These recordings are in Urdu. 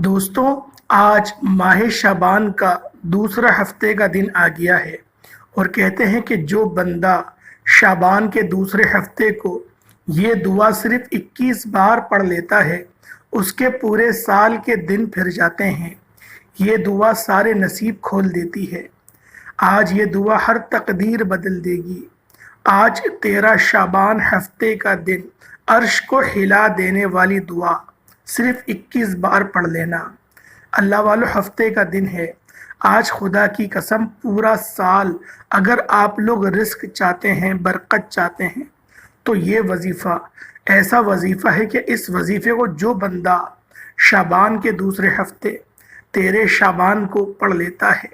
دوستوں، آج ماہ شعبان کا دوسرا ہفتے کا دن آ گیا ہے اور کہتے ہیں کہ جو بندہ شعبان کے دوسرے ہفتے کو یہ دعا صرف 21 بار پڑھ لیتا ہے اس کے پورے سال کے دن پھر جاتے ہیں۔ یہ دعا سارے نصیب کھول دیتی ہے۔ آج یہ دعا ہر تقدیر بدل دے گی۔ آج 13 شعبان ہفتے کا دن، عرش کو ہلا دینے والی دعا صرف 21 بار پڑھ لینا۔ اللہ والو، ہفتے کا دن ہے۔ آج خدا کی قسم پورا سال اگر آپ لوگ رزق چاہتے ہیں، برکت چاہتے ہیں، تو یہ وظیفہ ایسا وظیفہ ہے کہ اس وظیفے کو جو بندہ شعبان کے دوسرے ہفتے 13 شعبان کو پڑھ لیتا ہے،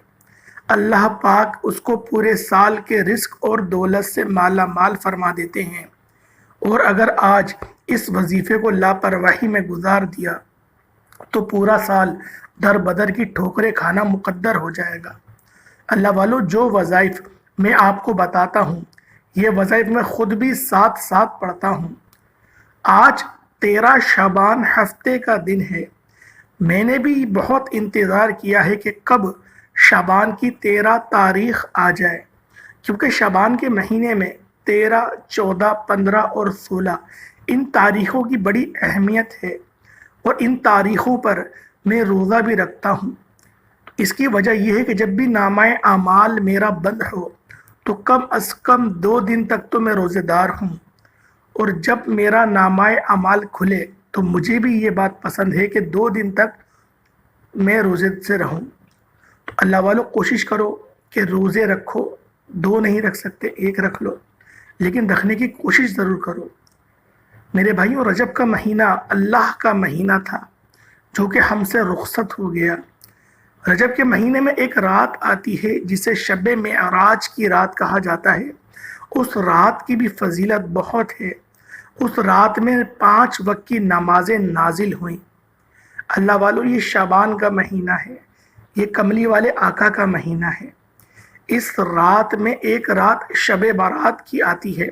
اللہ پاک اس کو پورے سال کے رزق اور دولت سے مالا مال فرما دیتے ہیں۔ اور اگر آج اس وظیفے کو لاپرواہی میں گزار دیا تو پورا سال در بدر کی ٹھوکریں کھانا مقدر ہو جائے گا۔ اللہ والو، جو وظائف میں آپ کو بتاتا ہوں، یہ وظائف میں خود بھی ساتھ ساتھ پڑھتا ہوں۔ آج 13 شعبان ہفتے کا دن ہے۔ میں نے بھی بہت انتظار کیا ہے کہ کب شعبان کی 13 تاریخ آ جائے، کیونکہ شعبان کے مہینے میں 13، 14، 15 اور 16 ان تاریخوں کی بڑی اہمیت ہے، اور ان تاریخوں پر میں روزہ بھی رکھتا ہوں۔ اس کی وجہ یہ ہے کہ جب بھی نامہ اعمال میرا بند ہو تو کم از کم 2 دن تک تو میں روزے دار ہوں، اور جب میرا نامہ اعمال کھلے تو مجھے بھی یہ بات پسند ہے کہ 2 دن تک میں روزے سے رہوں۔ تو اللہ والو، کوشش کرو کہ روزے رکھو، 2 نہیں رکھ سکتے 1 رکھ لو، لیکن رکھنے کی کوشش ضرور کرو۔ میرے بھائیوں، رجب کا مہینہ اللہ کا مہینہ تھا جو کہ ہم سے رخصت ہو گیا۔ رجب کے مہینے میں ایک رات آتی ہے جسے شب معراج کی رات کہا جاتا ہے۔ اس رات کی بھی فضیلت بہت ہے۔ اس رات میں 5 وقت کی نمازیں نازل ہوئیں۔ اللہ والو، یہ شعبان کا مہینہ ہے، یہ کملی والے آقا کا مہینہ ہے۔ اس رات میں ایک رات شب بارات کی آتی ہے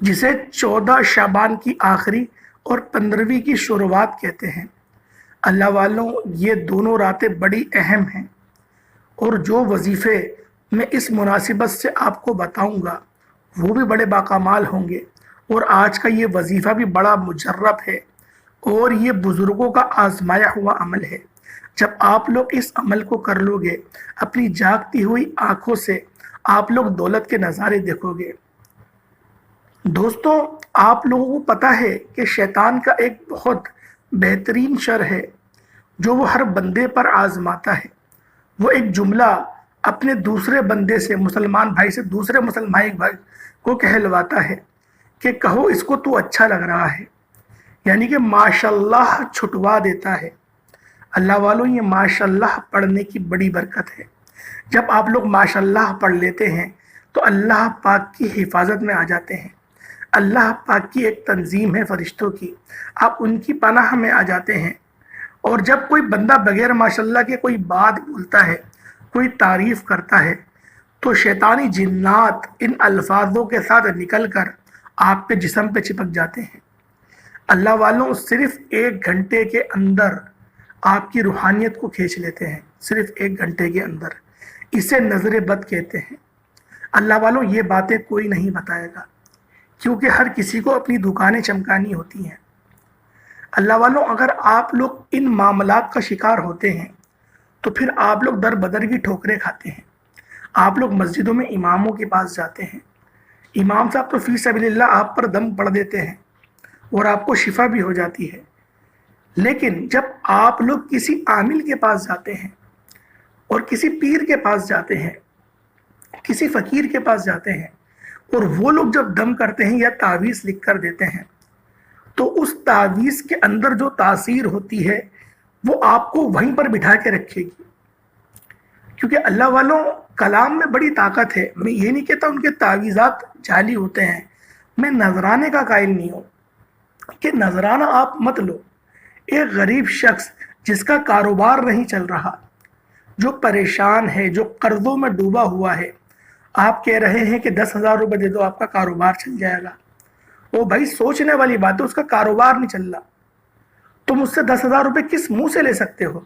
جسے 14 شعبان کی آخری اور 15ویں کی شروعات کہتے ہیں۔ اللہ والوں، یہ دونوں راتیں بڑی اہم ہیں، اور جو وظیفے میں اس مناسبت سے آپ کو بتاؤں گا وہ بھی بڑے باکمال ہوں گے۔ اور آج کا یہ وظیفہ بھی بڑا مجرب ہے، اور یہ بزرگوں کا آزمایا ہوا عمل ہے۔ جب آپ لوگ اس عمل کو کر لو گے، اپنی جاگتی ہوئی آنکھوں سے آپ لوگ دولت کے نظارے دیکھو گے۔ دوستوں، آپ لوگوں کو پتہ ہے کہ شیطان کا ایک بہت بہترین شر ہے جو وہ ہر بندے پر آزماتا ہے۔ وہ ایک جملہ اپنے دوسرے بندے سے، مسلمان بھائی سے دوسرے مسلمان بھائی کو کہلواتا ہے کہ کہو اس کو تو اچھا لگ رہا ہے، یعنی کہ ماشاءاللہ چھٹوا دیتا ہے۔ اللہ والوں، یہ ماشاءاللہ پڑھنے کی بڑی برکت ہے۔ جب آپ لوگ ماشاءاللہ پڑھ لیتے ہیں تو اللہ پاک کی حفاظت میں آ جاتے ہیں۔ اللہ پاک کی ایک تنظیم ہے فرشتوں کی، آپ ان کی پناہ میں آ جاتے ہیں۔ اور جب کوئی بندہ بغیر ماشاءاللہ کے کوئی بات بولتا ہے، کوئی تعریف کرتا ہے، تو شیطانی جنات ان الفاظوں کے ساتھ نکل کر آپ کے جسم پہ چپک جاتے ہیں۔ اللہ والوں، صرف 1 گھنٹے کے اندر آپ کی روحانیت کو کھینچ لیتے ہیں، صرف 1 گھنٹے کے اندر۔ اسے نظر بد کہتے ہیں۔ اللہ والوں، یہ باتیں کوئی نہیں بتائے گا، کیونکہ ہر کسی کو اپنی دکانیں چمکانی ہوتی ہیں۔ اللہ والوں، اگر آپ لوگ ان معاملات کا شکار ہوتے ہیں تو پھر آپ لوگ در بدر کی ٹھوکریں کھاتے ہیں۔ آپ لوگ مسجدوں میں اماموں کے پاس جاتے ہیں، امام صاحب تو فی سبیل اللہ آپ پر دم پڑھ دیتے ہیں اور آپ کو شفا بھی ہو جاتی ہے۔ لیکن جب آپ لوگ کسی عامل کے پاس جاتے ہیں اور کسی پیر کے پاس جاتے ہیں، کسی فقیر کے پاس جاتے ہیں، اور وہ لوگ جب دم کرتے ہیں یا تعویذ لکھ کر دیتے ہیں، تو اس تعویذ کے اندر جو تاثیر ہوتی ہے وہ آپ کو وہیں پر بٹھا کے رکھے گی۔ کیونکہ اللہ والوں، کلام میں بڑی طاقت ہے۔ میں یہ نہیں کہتا ان کے تعویذات جعلی ہوتے ہیں، میں نذرانے کا قائل نہیں ہوں کہ نذرانہ آپ مت لو۔ ایک غریب شخص جس کا کاروبار نہیں چل رہا، جو پریشان ہے، جو قرضوں میں ڈوبا ہوا ہے، آپ کہہ رہے ہیں کہ 10,000 روپے دے دو آپ کا کاروبار چل جائے گا۔ وہ بھائی سوچنے والی بات ہے، اس کا کاروبار نہیں چل رہا، تم اس سے 10,000 روپے کس منہ سے لے سکتے ہو؟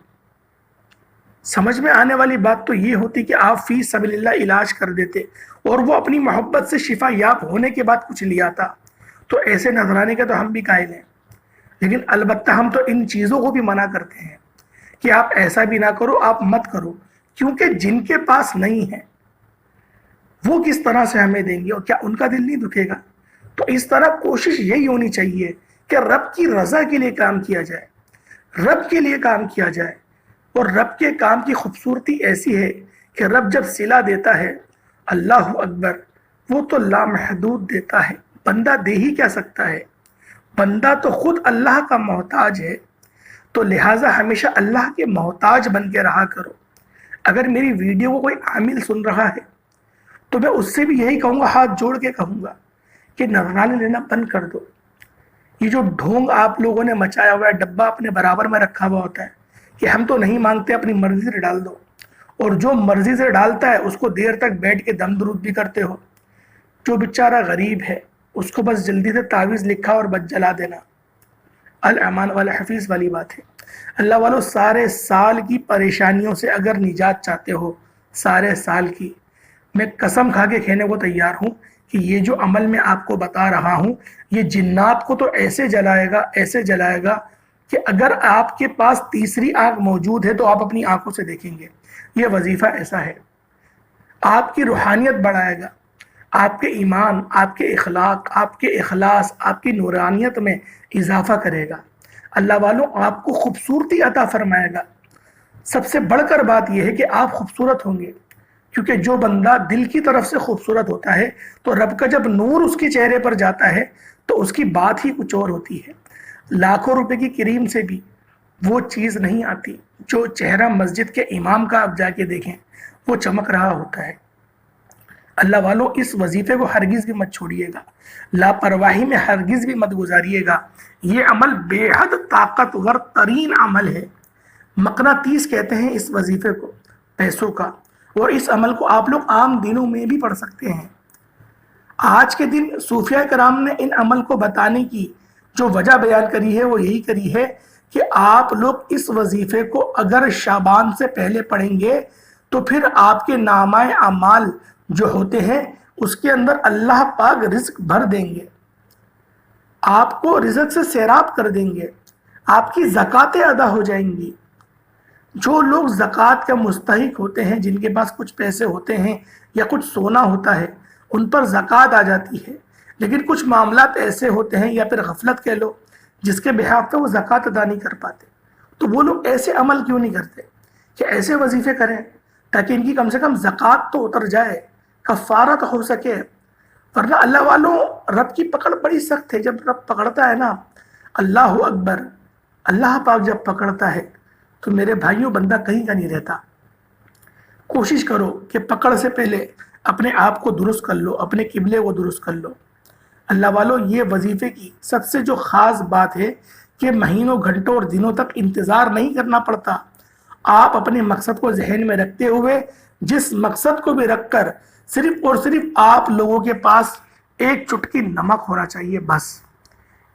سمجھ میں آنے والی بات تو یہ ہوتی کہ آپ فی سبیل اللہ علاج کر دیتے اور وہ اپنی محبت سے شفا یاب ہونے کے بعد کچھ لیا تھا، تو ایسے نذرانے کے تو ہم بھی قائل ہیں۔ لیکن البتہ ہم تو ان چیزوں کو بھی منع کرتے ہیں کہ آپ ایسا بھی نہ کرو، آپ مت کرو، کیونکہ جن کے پاس نہیں ہے وہ کس طرح سے ہمیں دیں گے، اور کیا ان کا دل نہیں دکھے گا؟ تو اس طرح کوشش یہی ہونی چاہیے کہ رب کی رضا کے لیے کام کیا جائے، رب کے لیے کام کیا جائے۔ اور رب کے کام کی خوبصورتی ایسی ہے کہ رب جب صلہ دیتا ہے، اللہ اکبر، وہ تو لامحدود دیتا ہے، بندہ دے ہی کیا سکتا ہے؟ بندہ تو خود اللہ کا محتاج ہے، تو لہٰذا ہمیشہ اللہ کے محتاج بن کے رہا کرو۔ اگر میری ویڈیو کو کوئی عامل سن رہا ہے تو میں اس سے بھی یہی کہوں گا، ہاتھ جوڑ کے کہوں گا کہ نذرانے لینا بند کر دو۔ یہ جو ڈھونگ آپ لوگوں نے مچایا ہوا ہے، ڈبہ اپنے برابر میں رکھا ہوا ہوتا ہے کہ ہم تو نہیں مانگتے، اپنی مرضی سے ڈال دو، اور جو مرضی سے ڈالتا ہے اس کو دیر تک بیٹھ کے دم درود بھی کرتے ہو۔ جو بیچارہ غریب ہے اس کو بس جلدی سے تعویذ لکھا اور بس جلا دینا، الامان والحفیظ والی بات ہے۔ اللہ والو، سارے سال کی پریشانیوں سے اگر نجات چاہتے ہو، سارے سال کی، میں قسم کھا کے کہنے کو تیار ہوں کہ یہ جو عمل میں آپ کو بتا رہا ہوں، یہ جنات کو تو ایسے جلائے گا، ایسے جلائے گا کہ اگر آپ کے پاس تیسری آنکھ موجود ہے تو آپ اپنی آنکھوں سے دیکھیں گے۔ یہ وظیفہ ایسا ہے، آپ کی روحانیت بڑھائے گا، آپ کے ایمان، آپ کے اخلاق، آپ کے اخلاص، آپ کی نورانیت میں اضافہ کرے گا۔ اللہ والوں، آپ کو خوبصورتی عطا فرمائے گا۔ سب سے بڑھ کر بات یہ ہے کہ آپ خوبصورت ہوں گے، کیونکہ جو بندہ دل کی طرف سے خوبصورت ہوتا ہے تو رب کا جب نور اس کے چہرے پر جاتا ہے تو اس کی بات ہی کچھ اور ہوتی ہے۔ لاکھوں روپے کی کریم سے بھی وہ چیز نہیں آتی جو چہرہ مسجد کے امام کا آپ جا کے دیکھیں، وہ چمک رہا ہوتا ہے۔ اللہ والوں، اس وظیفے کو ہرگز بھی مت چھوڑیے گا، لاپرواہی میں ہرگز بھی مت گزاریے گا۔ یہ عمل بے حد طاقتور ترین عمل ہے، مقناطیس کہتے ہیں اس وظیفے کو، پیسوں کا، اور اس عمل کو آپ لوگ عام دنوں میں بھی پڑھ سکتے ہیں۔ آج کے دن صوفیہ کرام نے ان عمل کو بتانے کی جو وجہ بیان کری ہے وہ یہی کری ہے کہ آپ لوگ اس وظیفے کو اگر شعبان سے پہلے پڑھیں گے تو پھر آپ کے نامہ اعمال جو ہوتے ہیں اس کے اندر اللہ پاک رزق بھر دیں گے، آپ کو رزق سے سیراب کر دیں گے، آپ کی زکاتیں ادا ہو جائیں گی۔ جو لوگ زکوٰۃ کا مستحق ہوتے ہیں، جن کے پاس کچھ پیسے ہوتے ہیں یا کچھ سونا ہوتا ہے، ان پر زکوٰۃ آ جاتی ہے، لیکن کچھ معاملات ایسے ہوتے ہیں یا پھر غفلت کہہ لو جس کے بحاف پہ وہ زکوٰۃ ادا نہیں کر پاتے، تو وہ لوگ ایسے عمل کیوں نہیں کرتے کہ ایسے وظیفے کریں تاکہ ان کی کم سے کم زکوٰۃ تو اتر جائے، کفارہ تو ہو سکے۔ ورنہ اللہ والوں، رب کی پکڑ بڑی سخت ہے۔ جب رب پکڑتا ہے نا، اللہ اکبر، اللہ پاک جب پکڑتا ہے تو میرے بھائیوں بندہ کہیں کا نہیں رہتا۔ کوشش کرو کہ پکڑ سے پہلے اپنے آپ کو درست کر لو، اپنے قبلے کو درست کر لو۔ اللہ والوں، یہ وظیفے کی سب سے جو خاص بات ہے کہ مہینوں، گھنٹوں اور دنوں تک انتظار نہیں کرنا پڑتا۔ آپ اپنے مقصد کو ذہن میں رکھتے ہوئے، جس مقصد کو بھی رکھ کر صرف اور صرف آپ لوگوں کے پاس ایک چٹکی نمک ہونا چاہیے، بس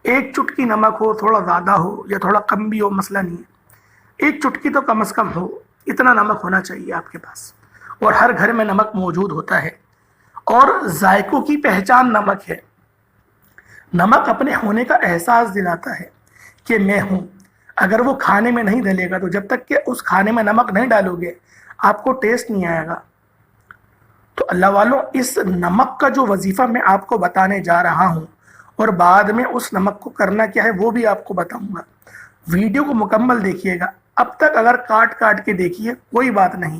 ایک چٹکی نمک ہو، تھوڑا زیادہ ہو یا تھوڑا کم بھی ہو، مسئلہ نہیں ہے، ایک چٹکی تو کم از کم ہو، اتنا نمک ہونا چاہیے آپ کے پاس۔ اور ہر گھر میں نمک موجود ہوتا ہے، اور ذائقوں کی پہچان نمک ہے۔ نمک اپنے ہونے کا احساس دلاتا ہے کہ میں ہوں۔ اگر وہ کھانے میں نہیں ڈلے گا تو جب تک کہ اس کھانے میں نمک نہیں ڈالو گے آپ کو ٹیسٹ نہیں آئے گا۔ تو اللہ والوں، اس نمک کا جو وظیفہ میں آپ کو بتانے جا رہا ہوں، اور بعد میں اس نمک کو کرنا کیا ہے وہ بھی آپ کو بتاؤں گا۔ ویڈیو کو مکمل دیکھیے گا۔ اب تک اگر کاٹ کے دیکھیے کوئی بات نہیں،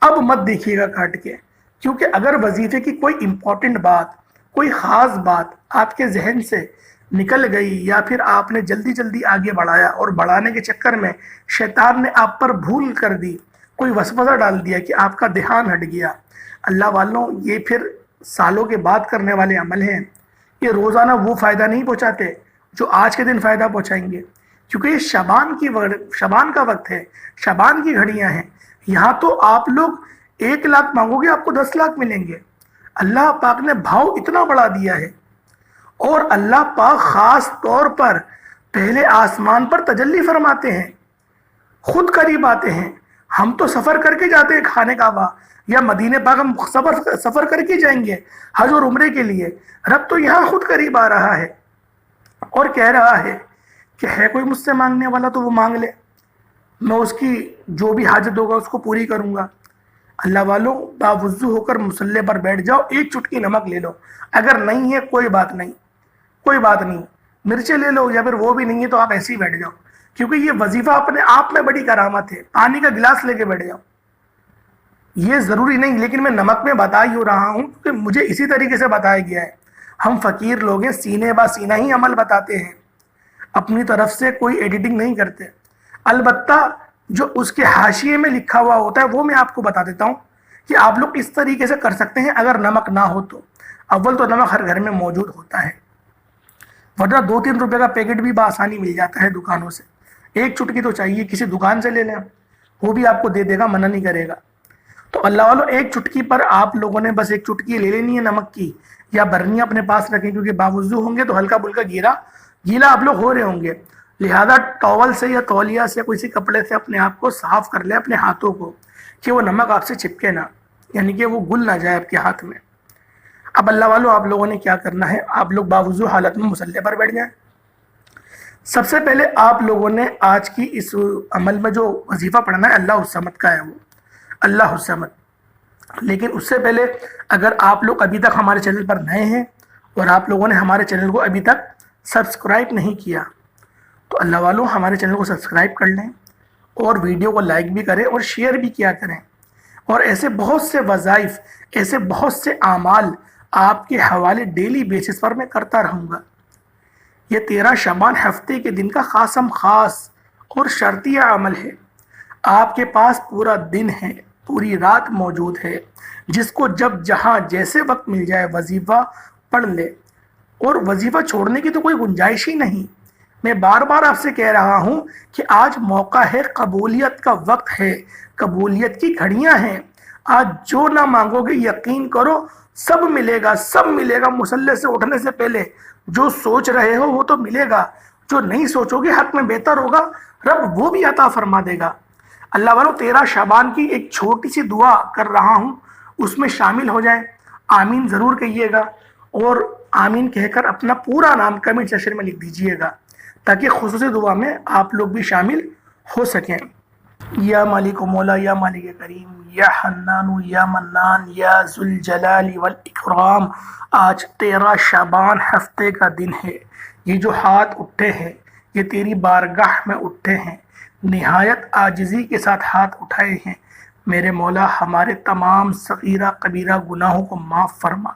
اب مت دیکھیے گا کاٹ کے، کیونکہ اگر وظیفے کی کوئی امپورٹنٹ بات، کوئی خاص بات آپ کے ذہن سے نکل گئی، یا پھر آپ نے جلدی آگے بڑھایا اور بڑھانے کے چکر میں شیطان نے آپ پر بھول کر دی، کوئی وسوسہ ڈال دیا کہ آپ کا دھیان ہٹ گیا، اللہ والوں، یہ پھر سالوں کے بعد کرنے والے عمل ہیں۔ یہ روزانہ وہ فائدہ نہیں پہنچاتے جو آج کے دن فائدہ پہنچائیں گے، کیونکہ یہ شعبان کا وقت ہے، شعبان کی گھڑیاں ہیں۔ یہاں تو آپ لوگ 1 لاکھ مانگو گے آپ کو 10 لاکھ ملیں گے۔ اللہ پاک نے بھاؤ اتنا بڑھا دیا ہے، اور اللہ پاک خاص طور پر پہلے آسمان پر تجلی فرماتے ہیں، خود قریب آتے ہیں۔ ہم تو سفر کر کے جاتے ہیں کھانے کعبہ یا مدینہ پاک، ہم سفر کر کے جائیں گے حج اور عمرے کے لیے۔ رب تو یہاں خود قریب آ رہا ہے اور کہہ رہا ہے کہ ہے کوئی مجھ سے مانگنے والا تو وہ مانگ لے، میں اس کی جو بھی حاجت ہوگا اس کو پوری کروں گا۔ اللہ والوں، باوضو ہو کر مصلی پر بیٹھ جاؤ، ایک چٹکی نمک لے لو، اگر نہیں ہے کوئی بات نہیں، کوئی بات نہیں، مرچیں لے لو، یا پھر وہ بھی نہیں ہے تو آپ ایسے ہی بیٹھ جاؤ، کیونکہ یہ وظیفہ اپنے آپ میں بڑی کرامت ہے۔ پانی کا گلاس لے کے بیٹھ جاؤ، یہ ضروری نہیں، لیکن میں نمک میں بتا ہی رہا ہوں کہ مجھے اسی طریقے سے بتایا گیا ہے۔ ہم فقیر لوگ ہیں، سینے با سینہ ہی عمل بتاتے ہیں، اپنی طرف سے کوئی ایڈیٹنگ نہیں کرتے۔ البتہ جو اس کے حاشیے میں لکھا ہوا ہوتا ہے وہ میں آپ کو بتا دیتا ہوں کہ آپ لوگ اس طریقے سے کر سکتے ہیں اگر نمک نہ ہو تو۔ اول تو نمک ہر گھر میں موجود ہوتا ہے، ورنہ 2-3 روپے کا پیکٹ بھی بآسانی مل جاتا ہے دکانوں سے۔ ایک چٹکی تو چاہیے، کسی دکان سے لے لیں، وہ بھی آپ کو دے دے گا، منع نہیں کرے گا۔ تو اللہ والوں، ایک چٹکی پر آپ لوگوں نے بس ایک چٹکی لے لینی ہے نمک کی، یا برنی اپنے پاس رکھیں، کیونکہ باوضو ہوں گے تو ہلکا پھلکا گیلا آپ لوگ ہو رہے ہوں گے، لہذا ٹاول سے یا تولیہ سے یا کسی کپڑے سے اپنے آپ کو صاف کر لیں، اپنے ہاتھوں کو، کہ وہ نمک آپ سے چپکے نہ، یعنی کہ وہ گل نہ جائے آپ کے ہاتھ میں۔ اب اللہ والوں، آپ لوگوں نے کیا کرنا ہے، آپ لوگ باوضو حالت میں مصلی پر بیٹھ جائیں۔ سب سے پہلے آپ لوگوں نے آج کی اس عمل میں جو وظیفہ پڑھنا ہے، اللہ الصمد کا ہے، وہ اللہ الصمد۔ لیکن اس سے پہلے اگر آپ لوگ ابھی تک ہمارے چینل پر نئے ہیں اور آپ لوگوں نے ہمارے چینل کو ابھی تک سبسکرائب نہیں کیا، تو اللہ والوں ہمارے چینل کو سبسکرائب کر لیں، اور ویڈیو کو لائک بھی کریں اور شیئر بھی کیا کریں، اور ایسے بہت سے وظائف، ایسے بہت سے اعمال آپ کے حوالے ڈیلی بیسس پر میں کرتا رہوں گا۔ یہ 13 شعبان ہفتے کے دن کا خاصم خاص اور شرطیہ عمل ہے۔ آپ کے پاس پورا دن ہے، پوری رات موجود ہے، جس کو جب جہاں جیسے وقت مل جائے وظیفہ پڑھ لے، اور وظیفہ چھوڑنے کی تو کوئی گنجائش ہی نہیں۔ میں بار بار آپ سے کہہ رہا ہوں کہ آج موقع ہے، قبولیت کا وقت ہے، قبولیت کی گھڑیاں ہیں۔ آج جو نہ مانگو گے یقین کرو سب ملے گا، سب ملے گا۔ مصلی سے اٹھنے سے پہلے جو سوچ رہے ہو وہ تو ملے گا، جو نہیں سوچو گے حق میں بہتر ہوگا، رب وہ بھی عطا فرما دے گا۔ اللہ والوں، 13 شعبان کی ایک چھوٹی سی دعا کر رہا ہوں، اس میں شامل ہو جائیں۔ آمین ضرور کہیے گا، اور آمین کہہ کر اپنا پورا نام کمنٹ سیکشن میں لکھ دیجئے گا، تاکہ خصوصی دعا میں آپ لوگ بھی شامل ہو سکیں۔ یا مالک و مولا، یا مالک کریم، یا حنان یا منان، یا ذوالجلال والاکرام، آج 13 شعبان ہفتے کا دن ہے۔ یہ جو ہاتھ اٹھے ہیں یہ تیری بارگاہ میں اٹھے ہیں، نہایت عاجزی کے ساتھ ہاتھ اٹھائے ہیں۔ میرے مولا، ہمارے تمام صغیرہ کبیرہ گناہوں کو معاف فرما۔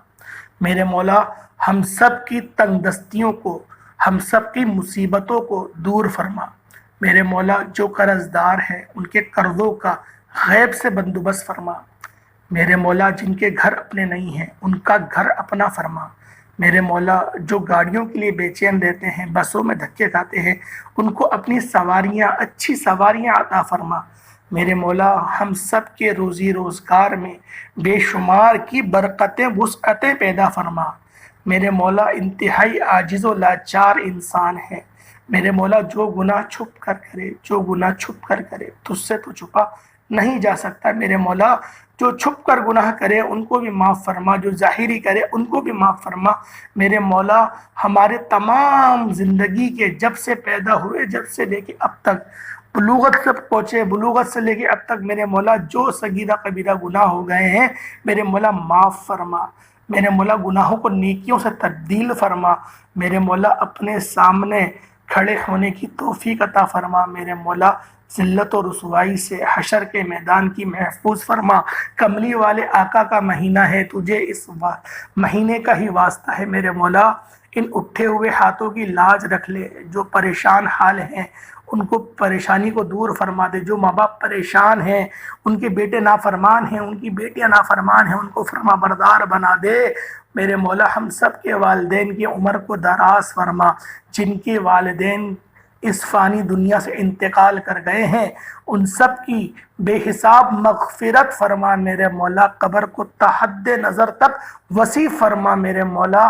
میرے مولا، ہم سب کی تنگ دستیوں کو، ہم سب کی مصیبتوں کو دور فرما۔ میرے مولا، جو قرض دار ہیں ان کے قرضوں کا غیب سے بندوبست فرما۔ میرے مولا، جن کے گھر اپنے نہیں ہیں ان کا گھر اپنا فرما۔ میرے مولا، جو گاڑیوں کے لیے بے چین رہتے ہیں، بسوں میں دھکے کھاتے ہیں، ان کو اپنی سواریاں، اچھی سواریاں عطا فرما۔ میرے مولا، ہم سب کے روزی روزگار میں بے شمار کی برکتیں، وسعتیں پیدا فرما۔ میرے مولا، انتہائی عاجز و لاچار انسان ہے۔ میرے مولا، جو گناہ چھپ کر کرے، جو گناہ چھپ کر کرے تجھ سے تو چھپا نہیں جا سکتا۔ میرے مولا، جو چھپ کر گناہ کرے ان کو بھی معاف فرما، جو ظاہری کرے ان کو بھی معاف فرما۔ میرے مولا، ہمارے تمام زندگی کے جب سے پیدا ہوئے، جب سے لے کے اب تک بلوغت تک پہنچے، بلوغت سے لے کے اب تک، میرے مولا، جو صغیرہ کبیرہ گناہ ہو گئے ہیں میرے مولا معاف فرما۔ میرے مولا، گناہوں کو نیکیوں سے تبدیل فرما۔ میرے مولا، اپنے سامنے کھڑے ہونے کی توفیق عطا فرما۔ میرے مولا، ذلت و رسوائی سے حشر کے میدان کی محفوظ فرما۔ کملی والے آقا کا مہینہ ہے، تجھے اس مہینے کا ہی واسطہ ہے۔ میرے مولا، ان اٹھے ہوئے ہاتھوں کی لاج رکھ لے، جو پریشان حال ہیں ان کو پریشانی کو دور فرما دے۔ جو ماں باپ پریشان ہیں، ان کے بیٹے نافرمان ہیں، ان کی بیٹیاں نافرمان ہیں، ان کو فرما بردار بنا دے۔ میرے مولا، ہم سب کے والدین کی عمر کو دراز فرما۔ جن کے والدین اس فانی دنیا سے انتقال کر گئے ہیں ان سب کی بے حساب مغفرت فرما۔ میرے مولا، قبر کو تحد نظر تک وسیع فرما۔ میرے مولا،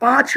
5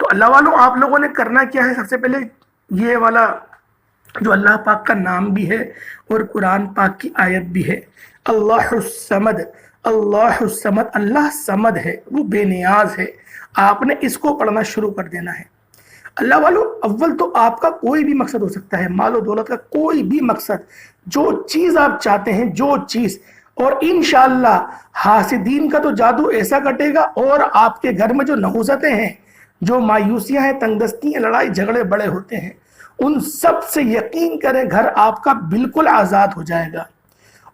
تو اللہ والوں آپ لوگوں نے کرنا کیا ہے، سب سے پہلے یہ والا جو اللہ پاک کا نام بھی ہے اور قرآن پاک کی آیت بھی ہے، اللہ الصمد، اللہ الصمد، اللہ صمد ہے، وہ بے نیاز ہے، آپ نے اس کو پڑھنا شروع کر دینا ہے۔ اللہ والو اول تو آپ کا کوئی بھی مقصد ہو سکتا ہے، مال و دولت کا کوئی بھی مقصد، جو چیز آپ چاہتے ہیں، جو چیز، اور انشاءاللہ حاسدین کا تو جادو ایسا کٹے گا، اور آپ کے گھر میں جو نحوستیں ہیں، جو مایوسیاں ہیں، تنگ دستیاں، لڑائی جھگڑے بڑے ہوتے ہیں، ان سب سے یقین کریں گھر آپ کا بالکل آزاد ہو جائے گا،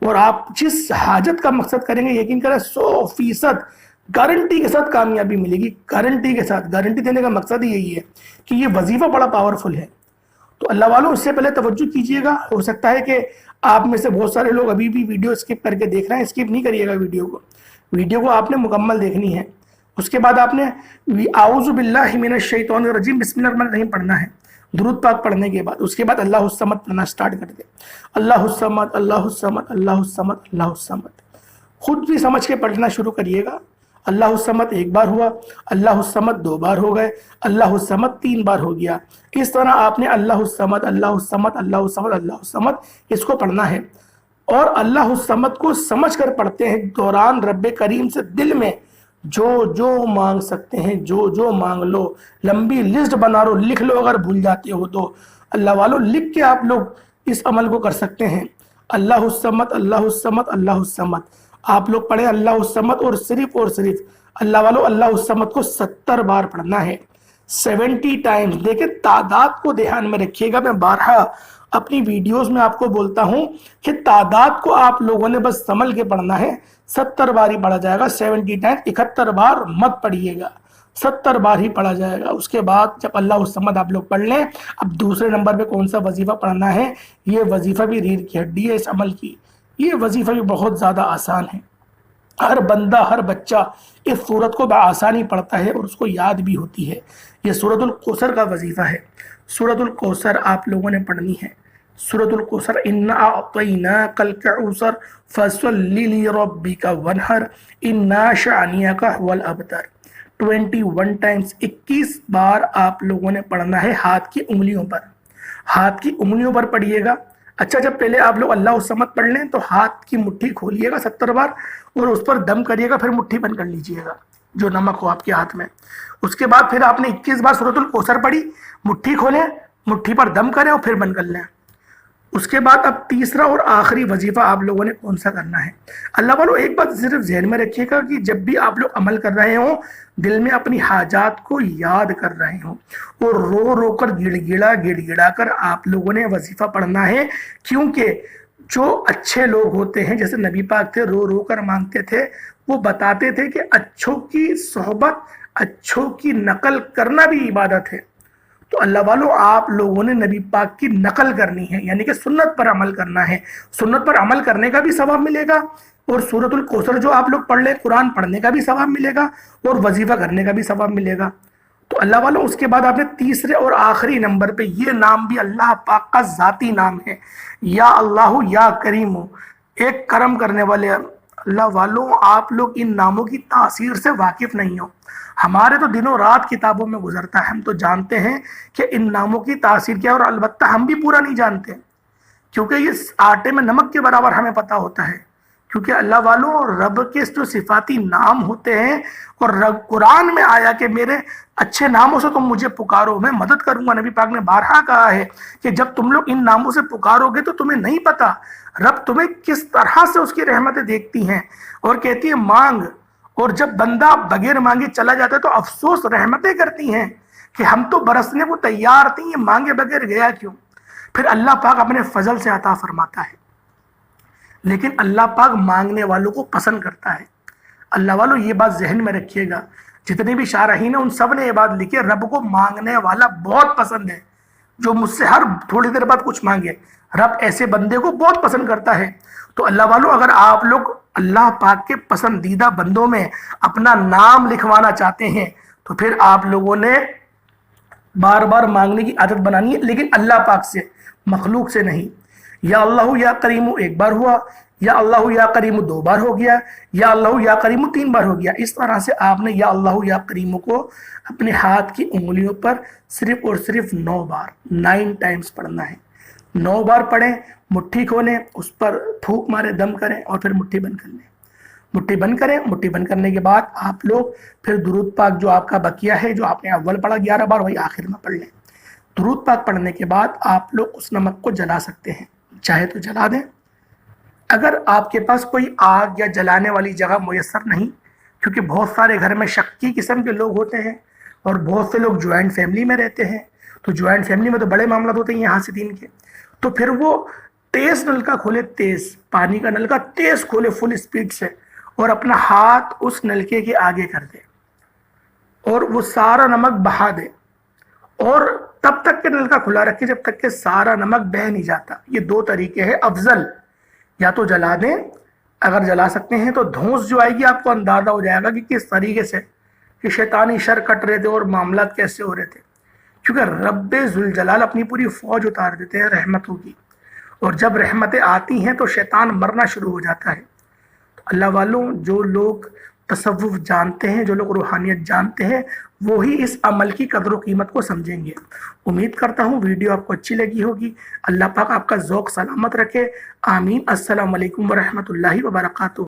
اور آپ جس حاجت کا مقصد کریں گے یقین کریں 100% گارنٹی کے ساتھ کامیابی ملے گی، گارنٹی کے ساتھ۔ گارنٹی دینے کا مقصد ہی یہی ہے کہ یہ وظیفہ بڑا پاورفل ہے۔ تو اللہ والوں اس سے پہلے توجہ کیجئے گا، ہو سکتا ہے کہ آپ میں سے بہت سارے لوگ ابھی بھی ویڈیو اسکپ کر کے دیکھ رہے ہیں، اسکپ نہیں کریے گا ویڈیو کو آپ نے مکمل دیکھنی ہے۔ اس کے بعد آپ نے اعوذ باللہ من الشیطان الرجیم بسم اللہ الرحمن الرحیم پڑھنا ہے درود پاک پڑھنے کے بعد۔ اس کے بعد اللہ الصمد پڑھنا سٹارٹ کر دیں، اللہ الصمد، اللہ الصمد، اللہ الصمد، اللہ الصمد، خود بھی سمجھ کے پڑھنا شروع کریے گا۔ اللہ الصمد ایک بار ہوا، اللہ الصمد 2 بار ہو گئے، اللہ الصمد 3 بار ہو گیا۔ اس طرح آپ نے اللہ الصمد، اللہ الصمد، اللہ الصمد، اللہ الصمد اس کو پڑھنا ہے، اور اللہ الصمد کو سمجھ کر پڑھتے ہیں دوران رب کریم سے دل میں جو جو مانگ سکتے ہیں، جو جو مانگ لو، لمبی لسٹ بنا لو، لکھ لو، اگر بھول جاتے ہو تو اللہ والوں لکھ کے آپ لوگ اس عمل کو کر سکتے ہیں۔ اللہ الصمد، اللہ الصمد، اللہ الصمد آپ لوگ پڑھیں، اللہ الصمد، اور صرف اللہ والوں اللہ الصمد کو 70 بار پڑھنا ہے، 70 ٹائمز۔ دیکھیں تعداد کو دھیان میں رکھیے گا، میں بارہا اپنی ویڈیوز میں آپ کو بولتا ہوں کہ تعداد کو آپ لوگوں نے بس سنبھل کے پڑھنا ہے۔ 70 بار ہی پڑھا جائے گا، 70 ٹائم، 71 بار مت پڑھیے گا، 70 بار ہی پڑھا جائے گا۔ اس کے بعد جب اللہ الصمد آپ لوگ پڑھ لیں، اب دوسرے نمبر پہ کون سا وظیفہ پڑھنا ہے؟ یہ وظیفہ بھی ریڑھ کی ہڈی ہے اس عمل کی، یہ وظیفہ بھی بہت زیادہ آسان ہے، ہر بندہ، ہر بچہ اس سورت کو بآسانی پڑھتا ہے اور اس کو یاد بھی ہوتی ہے۔ یہ سورۃ الکوثر کا وظیفہ ہے، سورۃ الکوثر آپ لوگوں نے پڑھنی ہے۔ سورۃ الکوثر، انا اعطیناک الکوثر فصل لربک وانحر انا شانئک هو الابتر، 21 ٹائمز، 21 بار آپ لوگوں نے پڑھنا ہے ہاتھ کی انگلیوں پر، ہاتھ کی انگلیوں پر پڑھیے گا۔ اچھا، جب پہلے آپ لوگ اللہ الصمد پڑھ لیں تو ہاتھ کی مٹھی کھولیے گا 70 بار اور اس پر دم کریے گا، پھر مٹھی بند کر لیجئے گا جو نمک ہو آپ کے ہاتھ میں۔ اس کے بعد پھر آپ نے 21 بار سورۃ الکوثر پڑھی، مٹھی کھولیں، مٹھی پر دم کریں اور پھر بند کر لیں۔ اس کے بعد اب تیسرا اور آخری وظیفہ آپ لوگوں نے کون سا کرنا ہے؟ اللہ والوں ایک بات صرف ذہن میں رکھیے گا کہ جب بھی آپ لوگ عمل کر رہے ہوں، دل میں اپنی حاجات کو یاد کر رہے ہوں اور رو رو کر گڑ گڑا کر آپ لوگوں نے وظیفہ پڑھنا ہے، کیونکہ جو اچھے لوگ ہوتے ہیں جیسے نبی پاک تھے، رو رو کر مانگتے تھے، وہ بتاتے تھے کہ اچھوں کی صحبت، اچھوں کی نقل کرنا بھی عبادت ہے۔ تو اللہ والوں آپ لوگوں نے نبی پاک کی نقل کرنی ہے، یعنی کہ سنت پر عمل کرنا ہے، سنت پر عمل کرنے کا بھی ثواب ملے گا، اور سورۃ الکوثر جو آپ لوگ پڑھ لیں قرآن پڑھنے کا بھی ثواب ملے گا، اور وظیفہ کرنے کا بھی ثواب ملے گا۔ تو اللہ والوں اس کے بعد آپ نے تیسرے اور آخری نمبر پہ یہ نام بھی اللہ پاک کا ذاتی نام ہے، یا اللہ یا کریم، ایک کرم کرنے والے۔ اللہ والوں آپ لوگ ان ناموں کی تاثیر سے واقف نہیں ہو، ہمارے تو دنوں رات کتابوں میں گزرتا ہے، ہم تو جانتے ہیں کہ ان ناموں کی تاثیر کیا، اور البتہ ہم بھی پورا نہیں جانتے کیونکہ یہ آٹے میں نمک کے برابر ہمیں پتہ ہوتا ہے، کیونکہ اللہ والوں رب کے جو صفاتی نام ہوتے ہیں، اور قرآن میں آیا کہ میرے اچھے ناموں سے تم مجھے پکارو میں مدد کروں گا۔ نبی پاک نے بارہا کہا ہے کہ جب تم لوگ ان ناموں سے پکارو گے تو تمہیں نہیں پتا رب تمہیں کس طرح سے اس کی رحمتیں دیکھتی ہیں، اور کہتی ہے مانگ، اور جب بندہ بغیر مانگے چلا جاتا ہے تو افسوس رحمتیں کرتی ہیں کہ ہم تو برسنے کو تیار تھیں، یہ مانگے بغیر گیا کیوں؟ پھر اللہ پاک اپنے فضل سے عطا فرماتا ہے، لیکن اللہ پاک مانگنے والوں کو پسند کرتا ہے۔ اللہ والوں یہ بات ذہن میں رکھیے گا، جتنے بھی شارحین ہیں ان سب نے یہ بات لکھی ہے، رب کو مانگنے والا بہت پسند ہے، جو مجھ سے ہر تھوڑی دیر بعد کچھ مانگے، رب ایسے بندے کو بہت پسند کرتا ہے۔ تو اللہ والوں اگر آپ لوگ اللہ پاک کے پسندیدہ بندوں میں اپنا نام لکھوانا چاہتے ہیں تو پھر آپ لوگوں نے بار بار مانگنے کی عادت بنانی ہے، لیکن اللہ پاک سے، مخلوق سے نہیں۔ یا اللہ یا کریم ایک بار ہوا، یا اللہ یا کریم دو بار ہو گیا، یا اللہ یا کریم تین بار ہو گیا۔ اس طرح سے آپ نے یا اللہ یا کریم کو اپنے ہاتھ کی انگلیوں پر صرف اور صرف 9 بار 9 ٹائمز پڑھنا ہے۔ 9 بار پڑھیں، مٹھی کھولیں، اس پر پھونک مارے، دم کریں اور پھر مٹھی بند کر لیں۔ مٹھی بند کریں، مٹھی بند کرنے کے بعد آپ لوگ پھر درود پاک جو آپ کا بقیہ ہے، جو آپ نے اول پڑھا 11 بار، وہی آخر میں پڑھ لیں۔ درود پاک پڑھنے کے بعد آپ لوگ اس نمک کو جلا سکتے ہیں، چاہے تو جلا دیں۔ اگر آپ کے پاس کوئی آگ یا جلانے والی جگہ میسر نہیں، کیونکہ بہت سارے گھر میں شکی قسم کے لوگ ہوتے ہیں اور بہت سے لوگ جوائنٹ فیملی میں رہتے ہیں، تو جوائنٹ فیملی میں تو بڑے معاملات ہوتے ہیں یہاں سے دین کے، تو پھر وہ تیز نلکا کھولے، تیز پانی کا نلکا تیز کھولے فل اسپیڈ سے، اور اپنا ہاتھ اس نلکے کے آگے کر دے اور وہ سارا نمک بہا دے، اور تب تک کہ نلکا کھلا رکھے جب تک کہ سارا نمک بہہ نہیں جاتا۔ یہ 2 طریقے ہیں افضل، یا تو جلا دیں، اگر جلا سکتے ہیں تو دھونس جو آئے گی آپ کو اندازہ ہو جائے گا کہ کس طریقے سے کہ شیطانی شر کٹ رہے تھے اور معاملات کیسے ہو رہے تھے، کیونکہ رب ذوالجلال اپنی پوری فوج اتار دیتے ہیں رحمتوں کی، اور جب رحمتیں آتی ہیں تو شیطان مرنا شروع ہو جاتا ہے۔ تو اللہ والوں، جو لوگ تصوف جانتے ہیں، جو لوگ روحانیت جانتے ہیں، وہی اس عمل کی قدر و قیمت کو سمجھیں گے۔ امید کرتا ہوں ویڈیو آپ کو اچھی لگی ہوگی۔ اللہ پاک آپ کا ذوق سلامت رکھے، آمین۔ السلام علیکم ورحمۃ اللہ وبرکاتہ۔